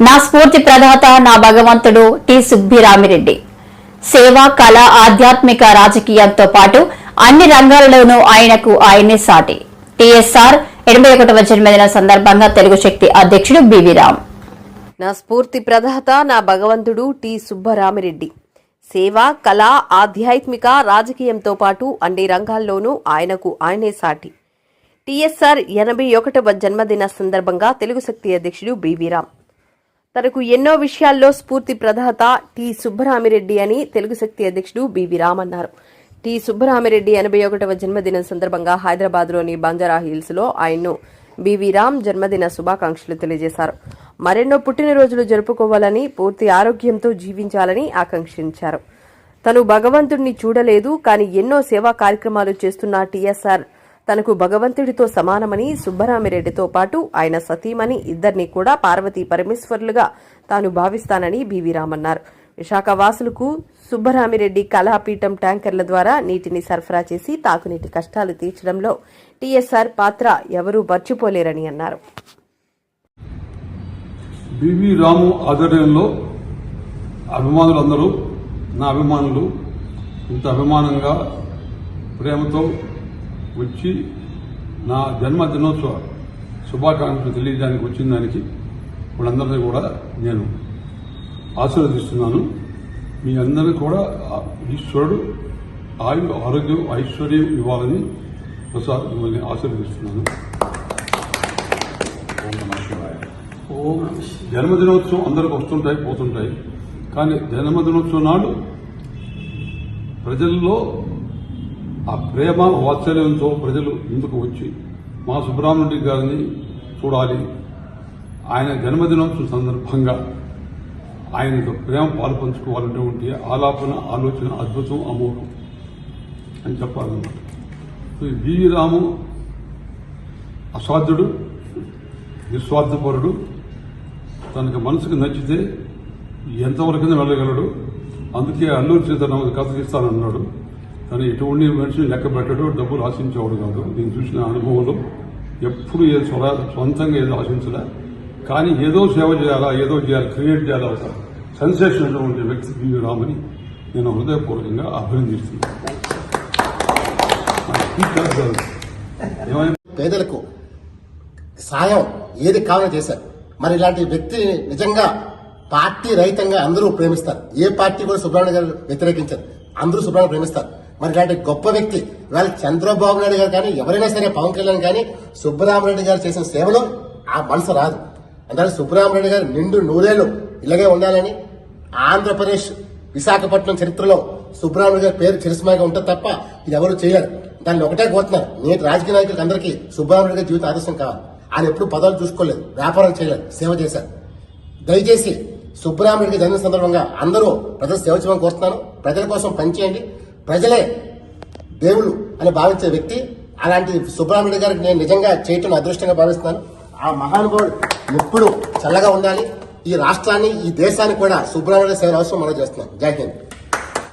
నా స్ఫూర్తి ప్రదాత నా భగవంతుడు టి సుబ్బిరామిరెడ్డి. సేవ, కళ, ఆధ్యాత్మిక, రాజకీయంతో పాటు అన్ని రంగాలలోనూ ఆయనే సాటి. టీఎస్ఆర్ 81వ జన్మదిన సందర్భంగా తెలుగు శక్తి అధ్యక్షుడు బివి రామ్. నా స్ఫూర్తి ప్రదాత నా భగవంతుడు టి సుబ్బరామిరెడ్డి. సేవ, కళ, ఆధ్యాత్మిక, రాజకీయంతో పాటు అన్ని రంగాల్లోనూ ఆయనే సాటి. టీఎస్ఆర్ 81వ జన్మదిన సందర్భంగా తెలుగు శక్తి అధ్యక్షుడు బివి రామ్. తనకు ఎన్నో విషయాల్లో స్ఫూర్తి ప్రదాత టి సుబ్బరామిరెడ్డి అని తెలుగు శక్తి అధ్యక్షుడు బివి రామ్ అన్నారు. టి సుబ్బరామిరెడ్డి 81వ జన్మదినం సందర్భంగా హైదరాబాద్లోని బంజారా హిల్స్ లో ఆయన్ను బివి రామ్ జన్మదిన శుభాకాంక్షలు తెలియజేశారు. మరెన్నో పుట్టినరోజులు జరుపుకోవాలని, పూర్తి ఆరోగ్యంతో జీవించాలని ఆకాంక్షించారు. తను భగవంతుడిని చూడలేదు, కానీ ఎన్నో సేవా కార్యక్రమాలు చేస్తున్న టీఎస్ఆర్ తనకు భగవంతుడితో సమానమని, సుబ్బరామిరెడ్డితో పాటు ఆయన సతీమణి ఇద్దరిని కూడా పార్వతీ పరమేశ్వరులుగా తాను భావిస్తానని బివి రామ్ అన్నారు. విశాఖ వాసులకు సుబ్బరామిరెడ్డి కళాపీఠం ట్యాంకర్ల ద్వారా నీటిని సరఫరా చేసి తాగునీటి కష్టాలు తీర్చడంలో టీఎస్ఆర్ పాత్ర ఎవరూ మర్చిపోలేరని అన్నారు. బివి రాము ఆధ్వర్యంలో అభిమానులందరూ, నా అభిమానులు ఇంత అభిమానంగా ప్రేమతో వచ్చి నా జన్మదినోత్సవ శుభాకాంక్షలు తెలియజేయడానికి వచ్చిన దానికి వాళ్ళందరినీ కూడా నేను ఆశీర్వదిస్తున్నాను. మీ అందరికీ కూడా ఈశ్వరుడు ఆరోగ్యం, ఐశ్వర్యం ఇవ్వాలని మిమ్మల్ని ఆశీర్వదిస్తున్నాను. జన్మదినోత్సవం అందరికి వస్తుంటాయి, పోతుంటాయి. కానీ జన్మదినోత్సవం నాడు ప్రజల్లో ఆ ప్రేమ, వాత్సల్యంతో ప్రజలు ముందుకు వచ్చి మా సుబ్బరామిరెడ్డి గారిని చూడాలి, ఆయన జన్మదినోత్సవం సందర్భంగా ఆయనతో ప్రేమ పాలు పంచుకోవాలనేటువంటి ఆలాపన, ఆలోచన అద్భుతం, అమోఘం అని చెప్పాలన్నమాట. బివి రాము అసాధ్యుడు, నిస్వార్థపరుడు. తనకు మనసుకు నచ్చితే ఎంతవరకైనా వెళ్ళగలడు. అందుకే అల్లూరి సీతారామన్ కథ తీస్తానన్నాడు. కానీ ఎటువంటి మనిషిని లెక్క పెట్టడు, డబ్బులు ఆశించేవాడు కాదు. నేను చూసిన అనుభవంలో ఎప్పుడు సొంతంగా ఏదో ఆశించలే. కానీ ఏదో సేవ చేయాలా, ఏదో చేయాలి, క్రియేట్ చేయాలా, ఒక సెన్సేషన్ అటువంటి వ్యక్తి బివి రామని నేను హృదయపూర్వకంగా అభినందిస్తున్నాను. పేదలకు సాయం ఏది కావాలని చేశారు. మరి ఇలాంటి వ్యక్తి నిజంగా పార్టీ రహితంగా అందరూ ప్రేమిస్తారు. ఏ పార్టీ కూడా సుబ్రహ్మణ్య గారు వ్యతిరేకించారు, అందరూ సుబ్రహ్మణ్య ప్రేమిస్తారు. మరి ఇలాంటి గొప్ప వ్యక్తి ఇవాళ చంద్రబాబు నాయుడు గారు కానీ ఎవరైనా సరే, పవన్ కళ్యాణ్ కానీ సుబ్బరామిరెడ్డి గారు చేసిన సేవలో ఆ మనసు రాదు. అందుకని సుబ్బరామిరెడ్డి గారు నిండు నూరేళ్లు ఇలాగే ఉండాలని, ఆంధ్రప్రదేశ్ విశాఖపట్నం చరిత్రలో సుబ్బరామిరెడ్డి గారి పేరు చిరస్మాగా ఉంటుంది తప్ప ఇది ఎవరు చేయరు. దాన్ని ఒకటే కోరుతున్నారు, నేటి రాజకీయ నాయకులకు అందరికీ సుబ్బరామిరెడ్డి గారి జీవిత ఆదర్శం కావాలి. ఆయన ఎప్పుడు పదవులు చూసుకోలేదు, వ్యాపారం చేయలేదు, సేవ చేశారు. దయచేసి సుబ్బరామిరెడ్డి గారి జన్మ సందర్భంగా అందరూ ప్రజలు సేవ చేయమని కోరుతున్నాను. ప్రజల కోసం పనిచేయండి. ప్రజలే దేవుళ్ళు అని భావించే వ్యక్తి. అలాంటి సుబ్బరామిరెడ్డి గారికి నేను నిజంగా చేయటం అదృష్టంగా భావిస్తున్నాను. ఆ మహానుభావుడు ఎప్పుడు చల్లగా ఉండాలి. ఈ రాష్ట్రాన్ని, ఈ దేశాన్ని కూడా సుబ్బరామిరెడ్డి సేవ అవసరం మనం చేస్తున్నాం. జై హింద్.